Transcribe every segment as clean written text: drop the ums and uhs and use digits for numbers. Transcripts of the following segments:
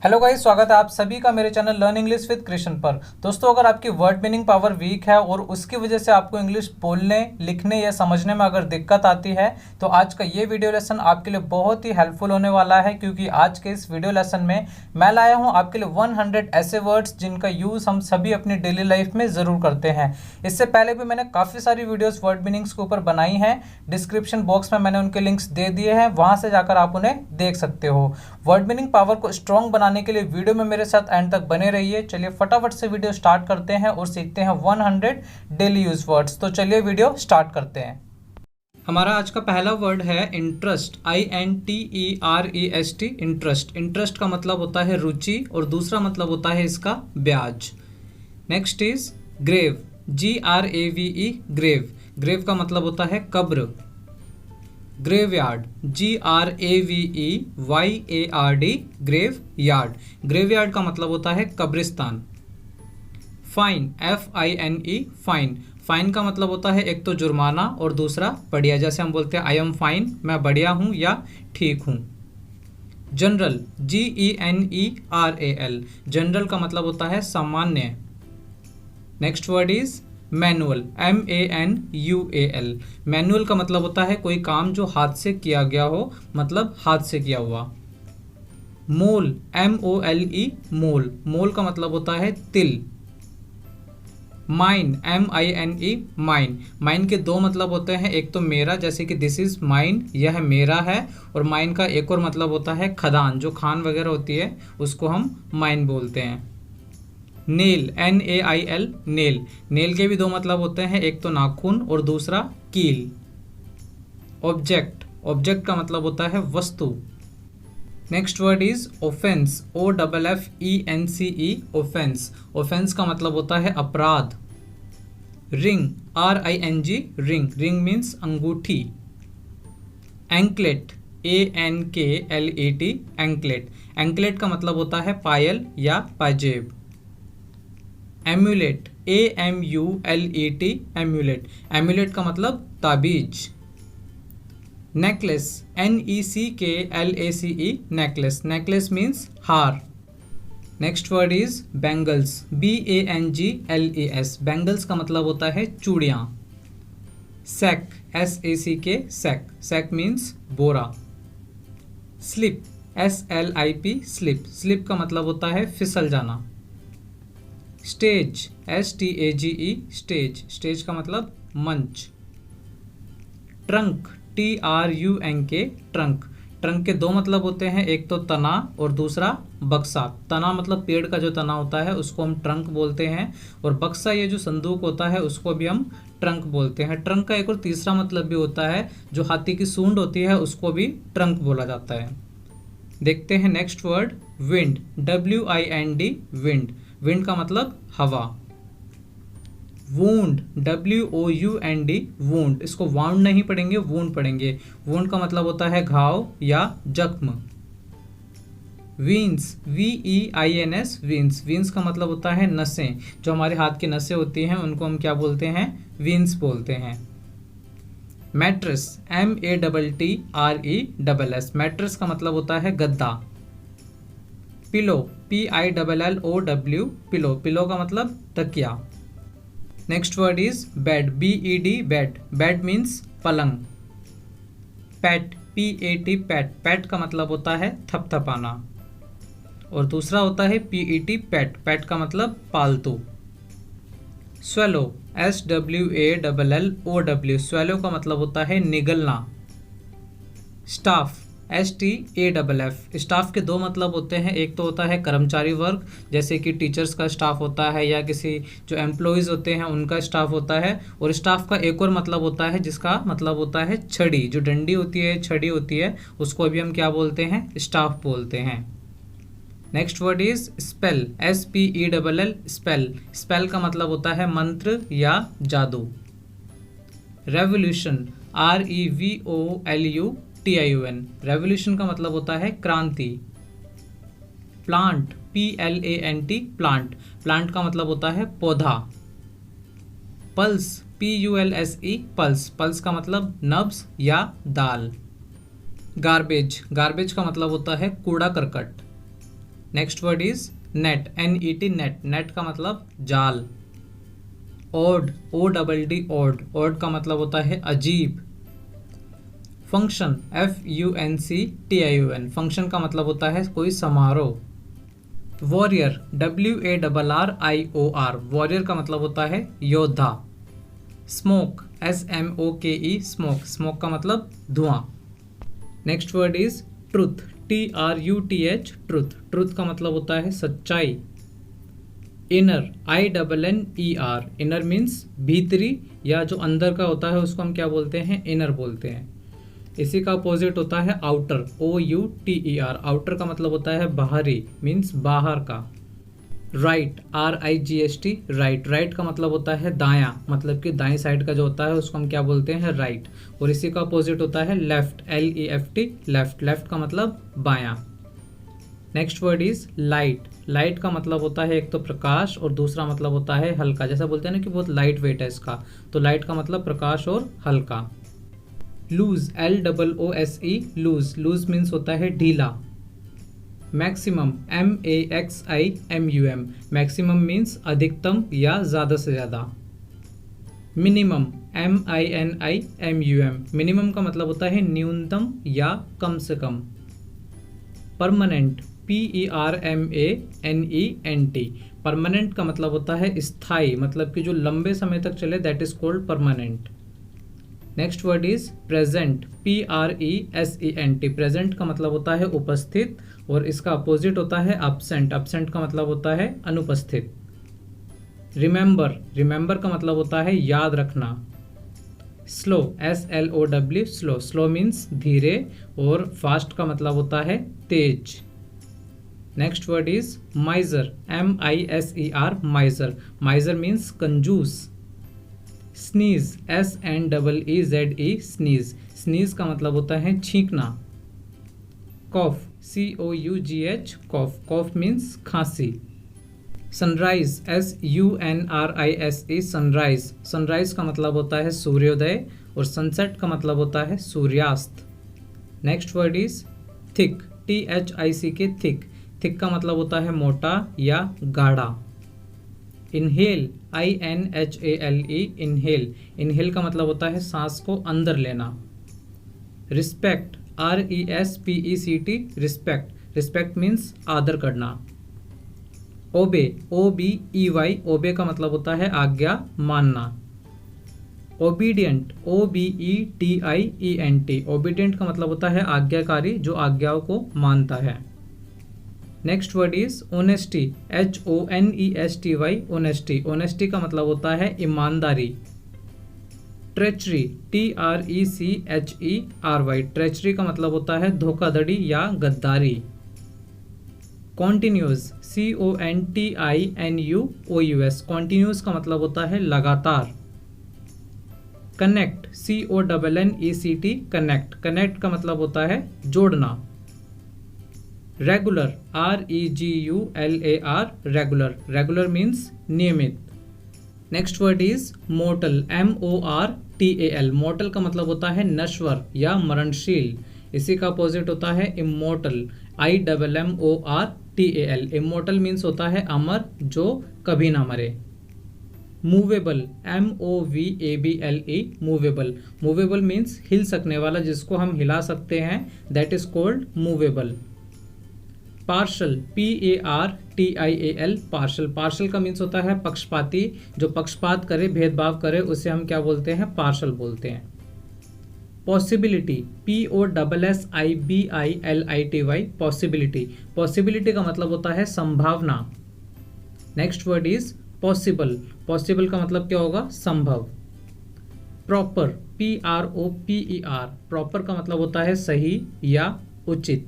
Hello guys, स्वागत है आप सभी का मेरे channel learn English with Krishna पर। दोस्तों, अगर आपकी वर्ड मीनिंग पावर वीक है और उसकी वजह से आपको इंग्लिश बोलने, लिखने या समझने में अगर दिक्कत आती है तो आज का ये वीडियो लेसन आपके लिए बहुत ही हेल्पफुल होने वाला है, क्योंकि आज के इस वीडियो लेसन में मैं लाया हूँ आपके लिए 100 ऐसे वर्ड्स जिनका यूज़ हम सभी अपनी डेली लाइफ में ज़रूर करते हैं। इससे पहले भी मैंने काफ़ी सारी वीडियोज़ वर्ड मीनिंग्स के ऊपर बनाई हैं। डिस्क्रिप्शन बॉक्स में मैंने उनके लिंक्स दे दिए हैं, वहाँ से जाकर आप उन्हें देख सकते हो। वर्ड मीनिंग पावर को स्ट्रॉन्ग बनाने के लिए वीडियो में मेरे साथ एंड तक बने रहिए। चलिए फटाफट से वीडियो स्टार्ट करते हैं और सीखते हैं 100 डेली यूज वर्ड्स। तो चलिए वीडियो स्टार्ट करते हैं। हमारा आज का पहला वर्ड है इंटरेस्ट, INTEREST। इंटरेस्ट, इंटरेस्ट का मतलब होता है रुचि और दूसरा मतलब होता है इसका ब्याज। Next is grave, GRAVE, grave. Grave का मतलब होता है कब्र। Graveyard, GRAVEYARD, grave yard. Graveyard का मतलब होता है कब्रिस्तान। Fine, FINE, fine. फाइन का मतलब होता है एक तो जुर्माना और दूसरा बढ़िया। जैसे हम बोलते हैं आई एम फाइन, मैं बढ़िया हूँ या ठीक हूँ। जनरल, GENERAL, जनरल का मतलब होता है सामान्य। Next word is manual, MANUAL। Manual का मतलब होता है कोई काम जो हाथ से किया गया हो, मतलब हाथ से किया हुआ। मोल, MOLE, मोल। मोल का मतलब होता है तिल। Mine, MINE, mine. माइन के दो मतलब होते हैं, एक तो मेरा, जैसे कि दिस इज माइन, यह मेरा है। और माइन का एक और मतलब होता है खदान, जो खान वगैरह होती है उसको हम माइन बोलते हैं। Nail, NAIL, nail. नेल के भी दो मतलब होते हैं, एक तो नाखून और दूसरा कील। ऑब्जेक्ट, ऑब्जेक्ट का मतलब होता है वस्तु। Next word is offence, OFFENCE, offence. Offence का मतलब होता है अपराध। Ring, RING, ring. Ring means अंगूठी। Anklet, ANKLET, anklet. एंकलेट का मतलब होता है पायल या पाजेब। Amulet, AMULET, amulet. एम्यूलेट का मतलब ताबीज। Necklace, NECKLACE, necklace. Necklace means हार। Next word is bangles, BANGLES, bangles का मतलब होता है चूड़ियाँ। Sack, SACK, sack. Sack means बोरा। Slip, SLIP, slip. स्लिप का मतलब होता है फिसल जाना। Stage, STAGE, stage. स्टेज का मतलब मंच। Trunk, TRUNK, trunk. ट्रंक के दो मतलब होते हैं, एक तो तना और दूसरा बक्सा। तना मतलब पेड़ का जो तना होता है उसको हम ट्रंक बोलते हैं, और बक्सा ये जो संदूक होता है उसको भी हम ट्रंक बोलते हैं। ट्रंक का एक और तीसरा मतलब भी होता है, जो हाथी की सूंड होती है उसको भी ट्रंक बोला जाता है। देखते हैं next word wind, WIND, wind. Wind का मतलब हवा। Wound, WOUND, wound. इसको वाउंड नहीं पढ़ेंगे, वूंड पढ़ेंगे। वूंड का मतलब होता है घाव या जख्म। वीन्स, VEINS, वीन्स। वीन्स का मतलब होता है नसें। जो हमारे हाथ की नसें होती हैं उनको हम क्या बोलते हैं? वीन्स बोलते हैं। मैट्रेस, MATTRESS, मैट्रेस का मतलब होता है गद्दा। Pillow, PILLOW, pillow. पिलो का मतलब तकिया। Next word is bed, BED, bed. Bed means पलंग। Pat, PAT, pat. पैट का मतलब होता है थपथपाना, और दूसरा होता है PET, पैट। पैट का मतलब पालतू। स्वेलो, SWALLOW, स्वेलो का मतलब होता है निगलना। स्टाफ, STAFF, स्टाफ के दो मतलब होते हैं, एक तो होता है कर्मचारी वर्ग, जैसे कि टीचर्स का स्टाफ होता है या किसी जो एम्प्लॉयज़ होते हैं उनका स्टाफ होता है। और स्टाफ का एक और मतलब होता है जिसका मतलब होता है छड़ी, जो डंडी होती है, छड़ी होती है, उसको भी हम क्या बोलते हैं? स्टाफ बोलते हैं। Next word is spell, SPELL, spell. Spell का मतलब होता है मंत्र या जादू। रेवोल्यूशन, REVOLUTION, रेवोल्यूशन का मतलब होता है क्रांति। Plant, PLANT, plant. प्लांट का मतलब होता है पौधा। Pulse, PULSE, pulse. पल्स का मतलब नब्ज या दाल। गार्बेज, गार्बेज का मतलब होता है कूड़ा करकट। Next word is net, NET, net, net का मतलब जाल। ऑड, ODD, ऑड, ऑड का मतलब होता है अजीब। फंक्शन, FUNCTION, फंक्शन का मतलब होता है कोई समारोह। वॉरियर, WARRIOR, वॉरियर का मतलब होता है योद्धा। स्मोक, SMOKE, स्मोक, स्मोक का मतलब धुआं। Next word is truth, TRUTH, truth, truth का मतलब होता है सच्चाई। इनर, INNER, इनर मीन्स भीतरी या जो अंदर का होता है उसको हम क्या बोलते हैं, इनर बोलते हैं। इसी का अपोजिट होता है आउटर, OUTER, आउटर का मतलब होता है बाहरी, मीन्स बाहर का। राइट, RIGHT, राइट, राइट का मतलब होता है दायां, मतलब कि दाईं साइड का जो होता है उसको हम क्या बोलते हैं, राइट। और इसी का अपोजिट होता है लेफ्ट, LEFT, लेफ्ट, लेफ्ट का मतलब बायां। Next word is light, light का मतलब होता है एक तो प्रकाश और दूसरा मतलब होता है हल्का, जैसा बोलते हैं ना कि बहुत लाइट वेट है इसका, तो लाइट का मतलब प्रकाश और हल्का। Loose, LOOSE, loose, loose means होता है ढीला। मैक्सिमम, MAXIMUM, मैक्सिमम मीन्स अधिकतम या ज़्यादा से ज़्यादा। मिनिमम, MINIMUM, मिनिमम का मतलब होता है न्यूनतम या कम से कम। परमानेंट, PERMANENT, परमानेंट का मतलब होता है स्थायी, मतलब कि जो लंबे समय तक चले, that is called permanent. Next word is present, PRESENT, present का मतलब होता है उपस्थित और इसका अपोजिट होता है अब्सेंट, अब्सेंट का मतलब होता है अनुपस्थित। रिमेंबर, रिमेंबर का मतलब होता है याद रखना। Slow, SLOW, slow, slow means धीरे और फास्ट का मतलब होता है तेज। Next word is miser, MISER, miser, miser means कंजूस। स्नीज, SNEEZE, स्नीज, स्नीज का मतलब होता है छींकना। Cough, COUGH, cough, cough means खांसी। सनराइज, SUNRISE, सनराइज, सनराइज का मतलब होता है सूर्योदय और सनसेट का मतलब होता है सूर्यास्त। Next word is thick, THICK, thick, thick का मतलब होता है मोटा या गाढ़ा। इनहेल, INHALE, इनहेल, इनहेल का मतलब होता है सांस को अंदर लेना। Respect, RESPECT, respect, respect means आदर करना। ओबे, OBEY, ओबे का मतलब होता है आज्ञा मानना। ओबीडियंट, OBEDIENT, ओबीडियंट का मतलब होता है आज्ञाकारी, जो आज्ञाओं को मानता है। Next word is honesty, HONESTY, honesty, honesty का मतलब होता है ईमानदारी। ट्रेचरी, TRECHERY, ट्रेचरी का मतलब होता है धोखाधड़ी या गद्दारी। कॉन्टिन्यूस, CONTINUOUS, कॉन्टिन्यूस का मतलब होता है लगातार। कनेक्ट, CONNECT, कनेक्ट, कनेक्ट का मतलब होता है जोड़ना। Regular, REGULAR, regular, regular means नियमित। Next word is mortal, MORTAL, mortal का मतलब होता है नश्वर या मरणशील, इसी का अपोजिट होता है इमोर्टल, IMMORTAL, इमोर्टल मीन्स होता है अमर, जो कभी ना मरे। Movable, MOVABLE, movable, movable means हिल सकने वाला, जिसको हम हिला सकते हैं, that is called movable. Partial, PARTIAL, partial, partial का मीन्स होता है पक्षपाती, जो पक्षपात करे, भेदभाव करे, उसे हम क्या बोलते हैं, पार्शल बोलते हैं। पॉसिबिलिटी, POSSIBILITY, पॉसिबिलिटी, पॉसिबिलिटी का मतलब होता है संभावना। Next word is possible, possible का मतलब क्या होगा, संभव। प्रॉपर, PROPER, प्रॉपर का मतलब होता है सही या उचित।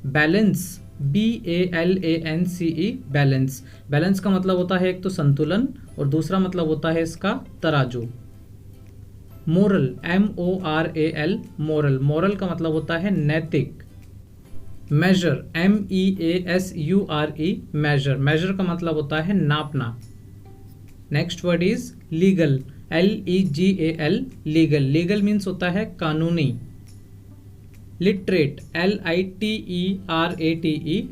बैलेंस, BALANCE, बैलेंस, बैलेंस का मतलब होता है एक तो संतुलन और दूसरा मतलब होता है इसका तराजू। मोरल, MORAL, मोरल, मोरल का मतलब होता है नैतिक। मेजर, MEASURE, मेजर, मेजर का मतलब होता है नापना। Next word is legal, LEGAL, legal, legal means होता है कानूनी। Literate, LITERATE,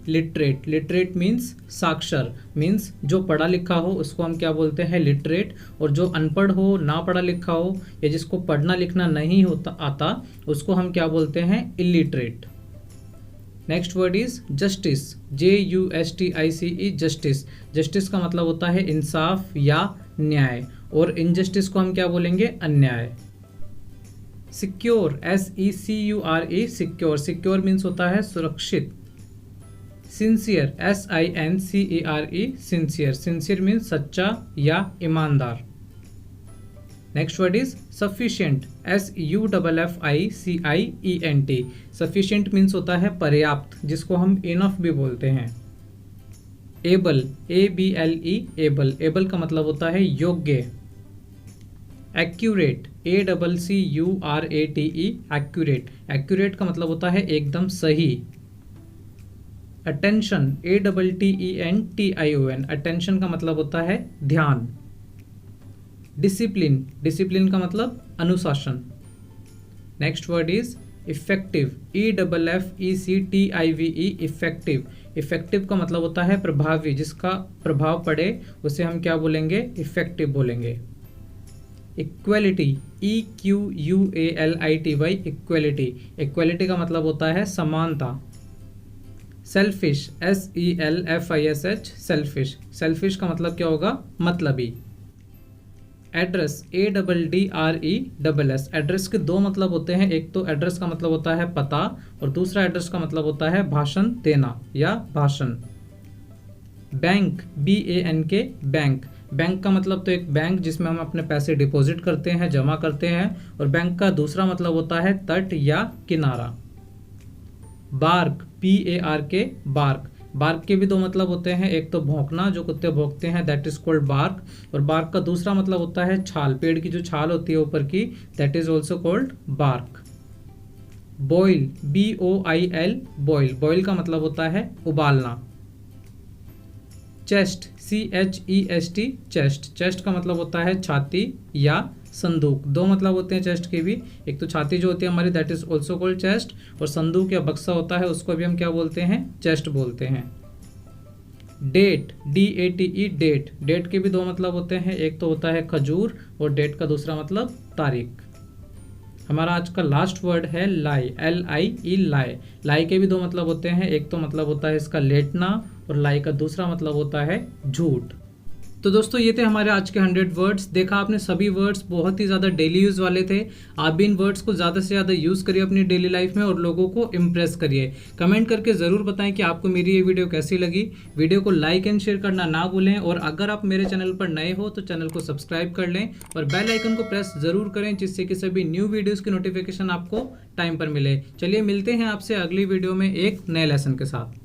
literate. Literate means साक्षर, मीन्स जो पढ़ा लिखा हो उसको हम क्या बोलते हैं, लिटरेट। और जो अनपढ़ हो, ना पढ़ा लिखा हो, या जिसको पढ़ना लिखना नहीं होता आता, उसको हम क्या बोलते हैं, illiterate. Next word is justice, JUSTICE, justice. Justice का मतलब होता है इंसाफ या न्याय, और इनजस्टिस को हम क्या बोलेंगे, अन्याय। Secure, SECURE, secure. Secure means होता है सुरक्षित। Sincere, SINCERE, sincere. Sincere means सच्चा या ईमानदार। Next word is sufficient, SUFFICIENT। Sufficient means होता है पर्याप्त, जिसको हम इनफ भी बोलते हैं। Able, ABLE, able. एबल का मतलब होता है योग्य। Accurate, ACCURATE, accurate. एक्यूरेट का मतलब होता है एकदम सही। अटेंशन, ATTENTION, अटेंशन का मतलब होता है ध्यान। डिसिप्लिन, डिसिप्लिन का मतलब अनुशासन। Next word is effective, EFFECTIVE, effective. Effective का मतलब होता है प्रभावी, जिसका प्रभाव पड़े उसे हम क्या बोलेंगे, इफेक्टिव बोलेंगे। Equality, EQUALITY, equality. इक्वलिटी का मतलब होता है समानता। Selfish, SELFISH, selfish. सेल्फिश का मतलब क्या होगा, मतलबी। Address, ADDRESS। एड्रेस के दो मतलब होते हैं, एक तो एड्रेस का मतलब होता है पता, और दूसरा एड्रेस का मतलब होता है भाषण देना या भाषण। Bank, BANK, bank. बैंक का मतलब तो एक बैंक जिसमें हम अपने पैसे डिपॉजिट करते हैं, जमा करते हैं, और बैंक का दूसरा मतलब होता है तट या किनारा। Bark, BARK, bark. बार्क के भी दो मतलब होते हैं, एक तो भौंकना, जो कुत्ते भौंकते हैं, दैट इज कॉल्ड बार्क, और बार्क का दूसरा मतलब होता है छाल, पेड़ की जो छाल होती है ऊपर की, that is also called bark. Boil, BOIL, boil. Boil का मतलब होता है उबालना। Chest, CHEST, chest. चेस्ट का मतलब होता है छाती या संदूक। दो मतलब होते हैं चेस्ट के भी, एक तो छाती जो होती है हमारी, that is also called chest, और संदूक या बक्सा होता है उसको भी हम क्या बोलते हैं, चेस्ट बोलते हैं। Date, DATE, date. डेट के भी दो मतलब होते हैं, एक तो होता है खजूर, और डेट का दूसरा मतलब तारीख। हमारा आज का लास्ट वर्ड है लाई, LIE, लाई। लाई के भी दो मतलब होते हैं, एक तो मतलब होता है इसका लेटना, और लाई का दूसरा मतलब होता है झूठ। तो दोस्तों ये थे हमारे आज के 100 वर्ड्स। देखा आपने, सभी वर्ड्स बहुत ही ज़्यादा डेली यूज़ वाले थे। आप भी इन वर्ड्स को ज़्यादा से ज़्यादा यूज़ करिए अपनी डेली लाइफ में, और लोगों को इम्प्रेस करिए। कमेंट करके ज़रूर बताएं कि आपको मेरी ये वीडियो कैसी लगी। वीडियो को लाइक एंड शेयर करना ना भूलें, और अगर आप मेरे चैनल पर नए हो तो चैनल को सब्सक्राइब कर लें, और बेल आइकन को प्रेस ज़रूर करें, जिससे कि सभी न्यू वीडियोज़ की नोटिफिकेशन आपको टाइम पर मिले। चलिए मिलते हैं आपसे अगली वीडियो में एक नए लेसन के साथ।